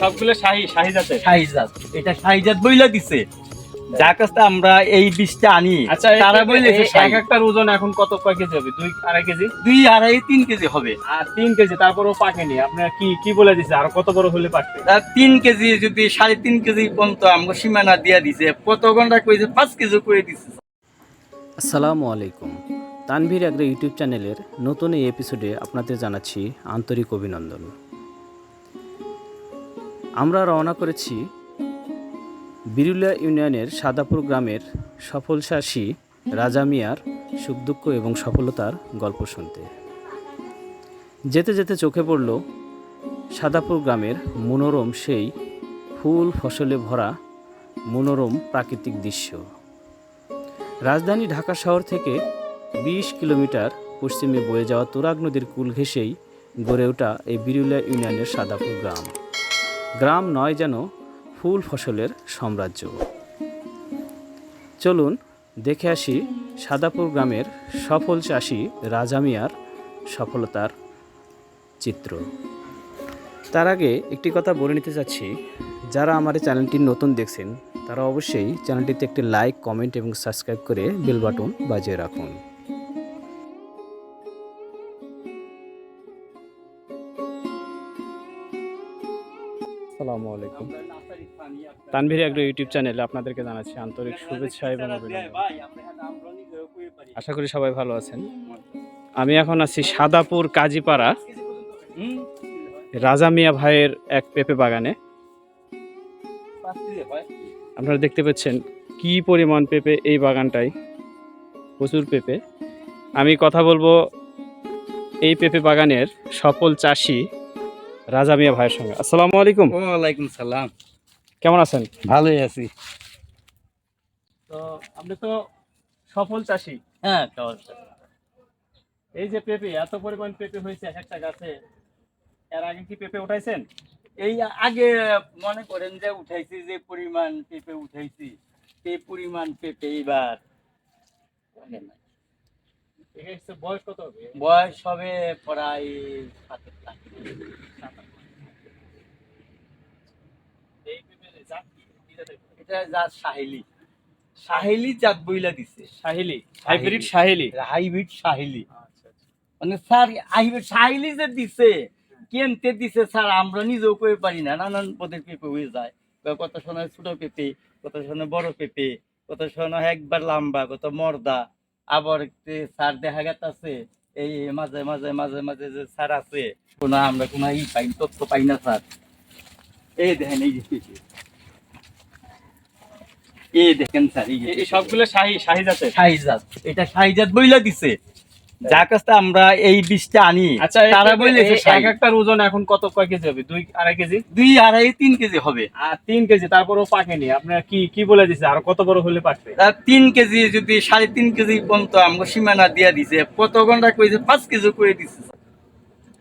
সবগুলো শাহী জাতের। শাহিজাত, এটা শাহিজাত বইলা দিছে। যার কাছে আমরা এই বীজটা আনি আচ্ছা, তারা বলেছে এক একটার ওজন এখন কত কয় কেজি হবে? 2-2.5 কেজি? 2-2.5-3 কেজি হবে। আর 3 কেজি, তারপরেও পাকেনি। আপনার কি বলে দিছে আর কত বড় হলে পাকবে? 3 কেজি যদি 3.5 কেজি পর্যন্ত আমাকে সীমানা দিয়া দিছে। কত ঘন্টা কইছে 5 কেজি করে দিছে। আসসালামু আলাইকুম। তানভীর এগ্রো ইউটিউব চ্যানেলের নতুন এই এপিসোডে আপনাদের জানাচ্ছি আন্তরিক অভিনন্দন। আমরা রওনা করেছি বিরুলিয়া ইউনিয়নের সাদাপুর গ্রামের সফল চাষী রাজা মিয়ার সুখ দুঃখ এবং সফলতার গল্প শুনতে। যেতে যেতে চোখে পড়ল সাদাপুর গ্রামের মনোরম সেই ফুল ফসলে ভরা মনোরম প্রাকৃতিক দৃশ্য। রাজধানী ঢাকা শহর থেকে 20 কিলোমিটার পশ্চিমে বয়ে যাওয়া তুরাগ নদীর কূল ঘেঁষেই গড়ে ওঠা এই বিরুলিয়া ইউনিয়নের সাদাপুর গ্রাম। গ্রাম নয় যেন ফুল ফসলের সাম্রাজ্য। চলুন দেখে আসি সাদাপুর গ্রামের সফল চাষী রাজা মিয়ার সফলতার চিত্র। তার আগে একটি কথা বলে নিতে চাচ্ছি, যারা আমার এই চ্যানেলটি নতুন দেখছেন তারা অবশ্যই চ্যানেলটিতে একটি লাইক, কমেন্ট এবং সাবস্ক্রাইব করে বেল বাটন বাজিয়ে রাখুন। আসসালামু আলাইকুম। তানভীর এগ্রো ইউটিউব চ্যানেলে আপনাদেরকে জানাচ্ছি আন্তরিক শুভেচ্ছা এবং অভিনন্দন। আশা করি সবাই ভালো আছেন। আমি এখন আছি সাদাপুর কাজীপাড়া রাজা মিয়া ভাইয়ের এক পেঁপে বাগানে। আপনারা দেখতে পাচ্ছেন কি পরিমাণ পেঁপে এই বাগানটায়, প্রচুর পেঁপে। আমি কথা বলবো এই পেঁপে বাগানের সফল চাষী রাজা মিয়া ভাইয়ের সঙ্গে। আসসালামু আলাইকুম। ওয়ালাইকুম সালাম। কেমন আছেন? ভালোই আছি। তো আপনি তো সফল চাষী। হ্যাঁ, এই যে পেঁপে, এত পরিমাণ পেঁপে হয়েছে এক একটা গাছে, এর আগে কি পেঁপে উঠাইছেন? এই আগে মনে করেন যে উঠাইছি, যে পরিমাণ পেঁপে উঠাইছি সেই পরিমাণ পেঁপে এবার বয়স কত হবে? বয়স হবে প্রায় 7 এই পেঁপের জাত কি? কি জাতের পেঁপে? এটা জাত সাহেলি। সাহেলি জাত বইলা দিছে। সাহেলি, হাইব্রিড সাহেলি। হাইব্রিড সাহেলি। আচ্ছা আচ্ছা। মানে স্যার হাইব্রিড সাহেলি যে দিছে, কেনতে দিছে স্যার আমরা নিজেও কই পারি না। নানান পদের পেঁপে হয়ে যায়। কত সময় ছোট পেঁপে, কত সময় বড় পেঁপে, কত সময় একবার লম্বা, কত মর্দা। আবার স্যার দেখা গেছে এই মাঝে মাঝে মাঝে মাঝে যে স্যার আছে কোনো আমরা কোনো পাই, তথ্য পাই না স্যার। এই দেখেন এই যে পেঁপে, এই দেখেন স্যার এই সবগুলো শাহী জাতের। শাহিজাত, এটা শাহিজাত বইলা দিছে। যার কাছে আমরা এই বীজটা আনি আচ্ছা, তারা বলেছে এক একটার ওজন এখন কত কয় কেজি হবে? 2-2.5 কেজি? 2-2.5-3 কেজি হবে। আর 3 কেজি, তারপরেও পাকেনি। আপনার কি বলে দিছে আর কত বড় হলে পাকবে? 3 কেজি যদি 3.5 কেজি পর্যন্ত আমাকে সীমানা দিয়া দিছে। কত ঘন্টা কইছে 5 কেজি করে দিছে।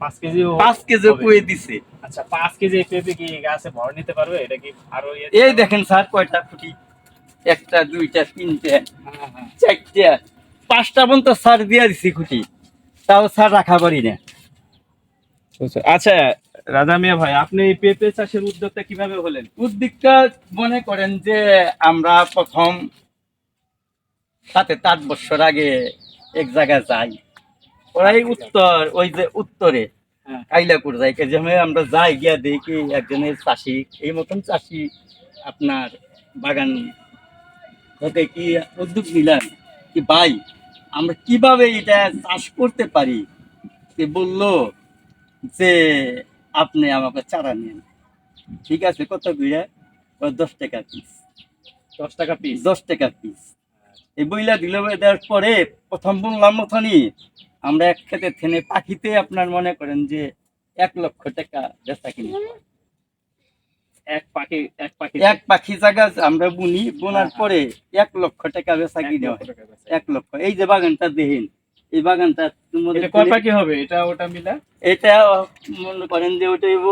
5 কেজি? 5 কেজি করে দিছে। আচ্ছা, 5 কেজি পেঁপে কি গাছে ভর নিতে পারবে? এটা কি আরো এই দেখেন স্যার কয়টা খুঁটি, 1টা 2টা 3টা 4টা 5টা পর্যন্ত স্যার দিয়া দিছি খুঁটি, তাও স্যার রাখা পারি না। আচ্ছা রাজা মিয়া ভাই, আপনি এই পেঁপে চাষের উদ্যোগটা কিভাবে হলেন? উদ্যোগটা মনে করেন যে আমরা প্রথম 7-8 বছর আগে এক জায়গায় যাই, ওরাই উত্তর, ওই যে উত্তরে কাইলাপুর যাই, যেখানে আমরা যাই গিয়া দেখি একজনের চাষি, এই মতন চাষি আপনার বাগান হতে কি উদ্যোগ নিলাম কি ভাই আমরা কিভাবে এটা চাষ করতে পারি। সে বললো যে আপনি আমাকে চারা নেন। ঠিক আছে, কত করে? 10 টাকা পিস। 10 টাকা পিস? 10 টাকা পিস। এই বইলা দিল। দেওয়ার পরে প্রথম বললাম মতনই আমরা এক খেতে থেনে পাখিতে আপনার মনে করেন যে 1 লক্ষ টাকা বেচা কিনি। এক পাখি জায়গা আমরা বুনি, বোনার পরে 1 লক্ষ টাকা বেচা কিনে হয়। 1 লক্ষ। এই যে বাগানটা দেখেন, এই বাগানটা কয় পাখি হবে? এটা ওটা মিলা এটা মনে করেন যে ওটা হইব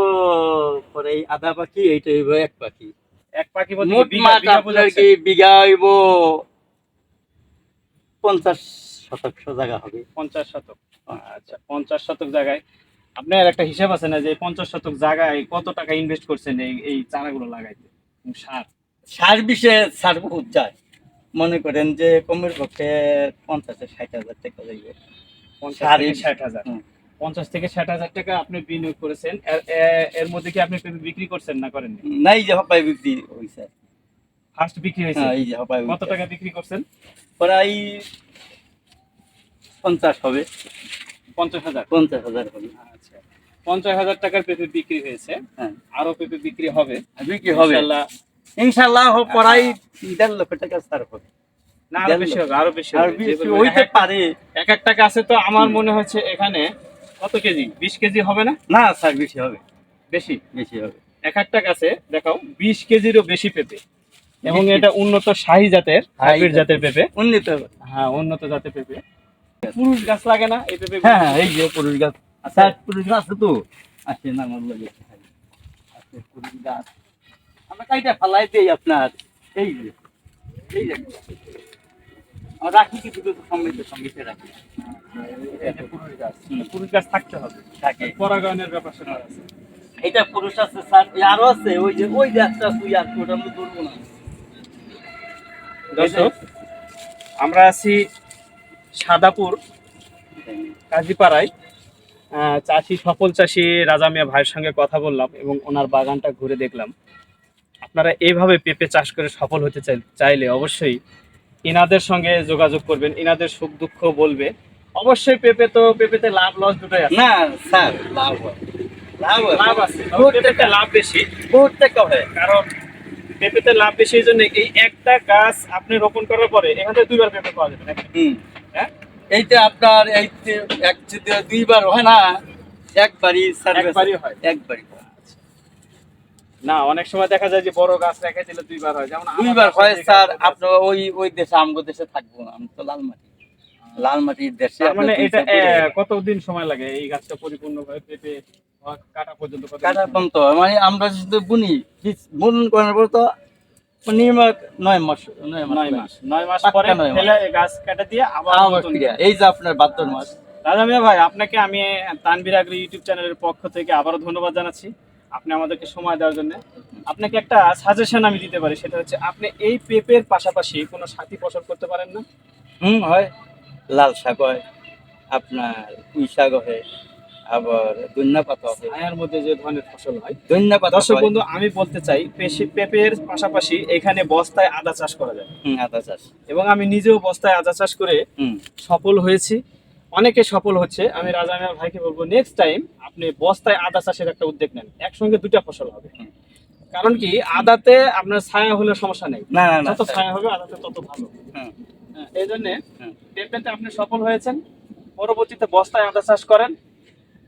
পরে আধা পাখি, এইটা হইব 1 পাখি। এক পাখি মোট মাঠ আপনার কি বিঘা হইব 50 শতাংশ জায়গা হবে। 50 শতক। আচ্ছা, 50 শতক জায়গায় আপনার একটা হিসাব আছে না যে 50 শতক জায়গায় কত টাকা ইনভেস্ট করছেন এই চারাগুলো লাগাইতে সার? সার বিষয়ে সার বহুত যায়, মনে করেন যে কমের পক্ষে 50-60 হাজার টাকা লাগবে। 50 থেকে 60,000। হুম। 50 থেকে 60,000 টাকা আপনি বিনিয়োগ করেছেন। এর মধ্যে কি আপনি পেঁপে বিক্রি করছেন না করেন? নাই যে হপাই বিক্রি হয়েছে। ফার্স্ট বিক্রি হয়েছে? হ্যাঁ, এই যে হপাই কত টাকা বিক্রি করছেন? প্রায় 50 হবে। 50,000। 50,000 হবে। আচ্ছা, 50,000 টাকার পেঁপে বিক্রি হয়েছে। হ্যাঁ, আরো পেঁপে বিক্রি হবে বিক্রি হবে ইনশাআল্লাহ। ইনশাআল্লাহ। প্রায় 1.5 লক্ষ টাকা সার হবে। না, আরো বেশি হবে, আরো বেশি আর হবে। বেশি যেগুলো হইতে পারে। এক এক টাকা আছে তো আমার মনে হচ্ছে এখানে কত কেজি? 20 কেজি হবে না? না স্যার, বেশি হবে, বেশি? বেশি হবে। এক একটা গাছে দেখাও 20 কেজিরও বেশি পেঁপে, এবং বেশি। এটা উন্নত শাহী জাতের, হাইব্রিড জাতের পেঁপে। উন্নত হবে। হ্যাঁ, উন্নত জাতের পেঁপে। পুরুষ গাছ লাগে না এই পেঁপে? হ্যাঁ হ্যাঁ, এই যে পুরুষ গাছ। আচ্ছা, পুরুষ গাছ আছে তো, আছে না আমার লাগে আছে পুরুষ গাছ। আমরা কাইটা ফালাই দেই আপনার, এই যে এই যে আমরা রাখি কিছু কিছু সঙ্গে রাখি। এই যে পুরুষ গাছ, পুরুষ গাছ থাকতে হবে, থাকে। পরাগায়নের ব্যাপার সেটা আছে। এটা পুরুষ আছে স্যার, আরো আছে ওই যে একটা তুই আর ওটা আমি ধরবো না। দর্শক, আমরা আছি সাদাপুর কাজীপাড়ায়। চাষি, সফল চাষি রাজা মিয়া ভাইয়ের সঙ্গে কথা বললাম এবং ওনার বাগানটা ঘুরে দেখলাম। আপনারা এইভাবে পেঁপে চাষ করে সফল হতে চাইলে অবশ্যই ইনাদের সঙ্গে যোগাযোগ করবেন, ইনাদের সুখ দুঃখ বলবে। অবশ্যই পেঁপেতে লাভ লস দুটোই আছে। না স্যার, লাভ হয়, লাভ আছে, পেঁপেতে লাভ বেশি। বহুত টাকা হয়। কারণ পেঁপেতে লাভ বেশি, এই জন্য এই একটা গাছ আপনি রোপণ করার পরে এখান থেকে 2বার পেঁপে পাওয়া যাবে নাকি? হ্যাঁ, এইটা আপনার এই এক যদি 2বার হয় না, একবারই স্যার, একবারই হয়। একবারই হয়। না, অনেক সময় দেখা যায় যে বড় গাছ রেখে দিলে 2বার হয়, যেমন আমার 2বার বাসায় হয় যে স্যার। গাছটা আছে। আপনার ওই দেশে, আমগো দেশে থাকবো না, আমি তো লাল মাটির দেশে। তার মানে আপনার এটা 200 করে। কতদিন সময় লাগে এই গাছটা পরিপূর্ণভাবে পেঁপে কাটা পর্যন্ত? কাটা পর্যন্ত মানে আমরা যদি বুন করার পর তো মিনিমাম 9 মাস। 9 মাস পাক্কা পরে 9 মাস। ফেলে এই গাছ কাটা দিয়ে আবার আবার নতুন। ফিরে, এই যে আপনার 72 মাস। রাজা মিয়া ভাই, আপনাকে আমি তানভীর আগ্রী ইউটিউব চ্যানেলের পক্ষ থেকে আবারও ধন্যবাদ জানাচ্ছি আপনি আমাদেরকে সময় দেওয়ার জন্য। আপনাকে একটা সাজেশন আমি দিতে পারি, সেটা হচ্ছে আপনি এই পেঁপের পাশাপাশি কোনো সাথী ফসল করতে পারেন না? হয়, লাল শাক হয়, আপনার পুঁই শাক হয়, আবার ধনিয়া পাতা হয়। ছায়ার মধ্যে যে ধরনের ফসল হয়। ধনিয়া পাতা দর্শক হয়। বন্ধু, আমি বলতে চাই পেঁপের পাশাপাশি এখানে বস্তায় আদা চাষ করা যায়, আদা চাষ। এবং আমি নিজেও বস্তায় আদা চাষ করে সফল হয়েছি, অনেকে সফল হচ্ছে। আমি রাজা মিয়া ভাইকে বলবো নেক্সট টাইম আপনি বস্তায় আদা চাষের একটা উদ্যোগ নেন, একসঙ্গে 2টা ফসল হবে। কারণ কি, আদাতে আপনার ছায়া হলে সমস্যা নেই, না না না, যত ছায়া হবে আদাতে তত ভালো। এই জন্য পেঁপেতে আপনি সফল হয়েছেন, পরবর্তীতে বস্তায় আদা চাষ করেন।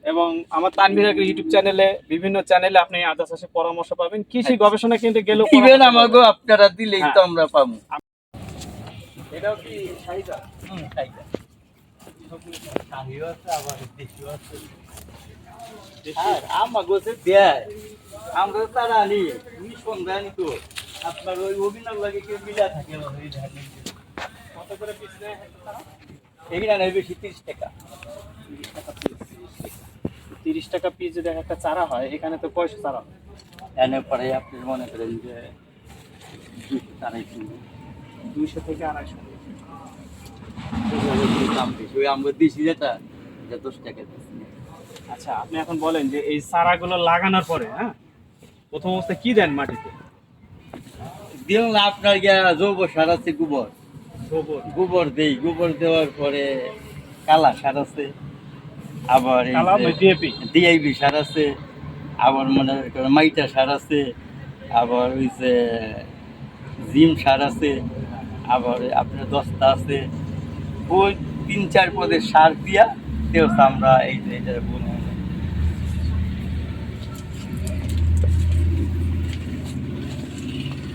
এবং আমার তানভীর আগ্রী ইউটিউব চ্যানেলে, বিভিন্ন চ্যানেলে আপনি আদা চাষের পরামর্শ পাবেন। কৃষি গবেষণা কেন্দ্রে গেলেও দিবেন আমাকে, আপনারা দিলেই তো হ্যাঁ। আমরা পাবো। এটাও কি চাহিদা? চাহিদা। শাহিও আছে, আবার দেশিও আছে। আর আমাগো যে দেয়, আমরা তো তারা আনি, সন্ধ্যা আনি তো। আপনার ওই অভিনব লাগে কেউ মিলা থাকে না, ওই ধানের। কত করে পিস নেয়? এগুলা নেই বেশি 30 টাকা। 30 টাকা পিস যদি একটা চারা হয়, এখানে তো কয়শো চারা হয়? এনে পরে আপনি মনে করেন যে 200 থেকে 250। দাম বেশি। ওই আমরা দিছি যেটা 10 টাকা দিচ্ছি। আচ্ছা, আপনি এখন বলেন যে এই চারাগুলো লাগানোর পরে, হ্যাঁ, প্রথম অবস্থায় কি দেন মাটিতে? দিলাম আপনার জৈব সার আছে, গোবর। গোবর? গোবর দেই, গোবর দেওয়ার পরে কালা সার আছে, আবার ডিএপি? ডিআইবি সার আছে, আবার মনে করেন মাইটা সার আছে, আবার ওই যে জিম সার আছে, আবার আপনার দস্তা আছে। ওই 3-4 পদের সার দিয়া দেও আমরা এই যে এটা বলবো।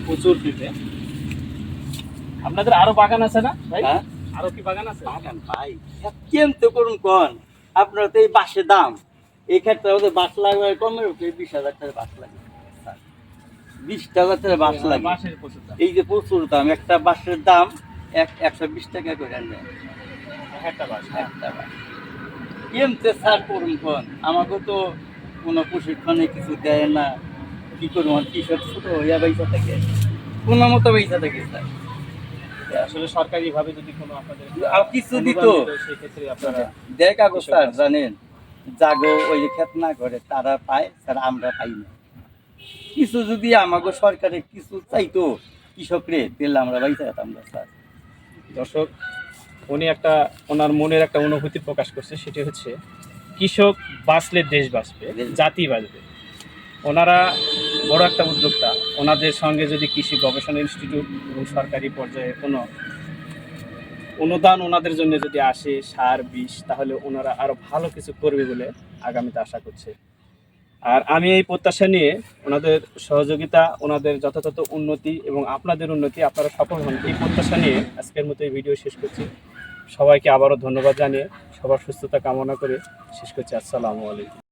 প্রচুর পেঁপে। আপনাদের আরো বাগান আছে না ভাই? হ্যাঁ, আরো কি বাগান আছে? বাগান ভাই কেমতে করুন কোন? আপনার তো এই বাঁশের দাম, এই ক্ষেত্রে ওদের বাঁশ লাগবে কমের 20,000 টাকা বাঁশ লাগে, 20,000 টাকা বাঁশ লাগে। বাঁশের প্রচুর দাম। এই যে প্রচুর দাম, একটা বাঁশের দাম 120 টাকা করে আনবে একটা বাঁশ। একটা বাঁশ। কেমতে স্যার করুন কোন আমাকে তো কোনো প্রশিক্ষণে কিছু দেয় না, কি করবো কৃষক ছোট হইয়া পয়সা থেকে কোনো মতো পয়সা থেকে স্যার আসলে সরকারি ভাবে যদি কোনো আপনাদের আর কিছু দিত অনুদান দিত, সেক্ষেত্রে আপনারা দেখ আগো স্যার জানেন জাগো ওই যে খেত না করে তারা পায় স্যার আমরা পাই না। কিছু যদি আমাকে সরকারে কিছু চাইতো কৃষকরে তাহলে আমরা পয়সা যেতাম না স্যার। দর্শক, উনি একটা ওনার মনের একটা অনুভূতি প্রকাশ করছে, সেটি হচ্ছে কৃষক বাঁচলে দেশ বাঁচবে, জাতি বাঁচবে। ওনারা বড় একটা উদ্যোক্তা, ওনাদের সঙ্গে যদি কৃষি গবেষণা ইনস্টিটিউট এবং সরকারি পর্যায়ে কোনো অনুদান ওনাদের জন্য যদি আসে, সার বিষ, তাহলে ওনারা আরো ভালো কিছু করবে বলে আগামীতে আশা করছে। আর আমি এই প্রত্যাশা নিয়ে ওনাদের সহযোগিতা, ওনাদের যথাযথ উন্নতি এবং আপনাদের উন্নতি, আপনারা সফল হন, এই প্রত্যাশা নিয়ে আজকের মতো এই ভিডিও শেষ করছি। সবাইকে আবারও ধন্যবাদ জানিয়ে সবার সুস্থতা কামনা করে শেষ করছি। আসসালামু আলাইকুম।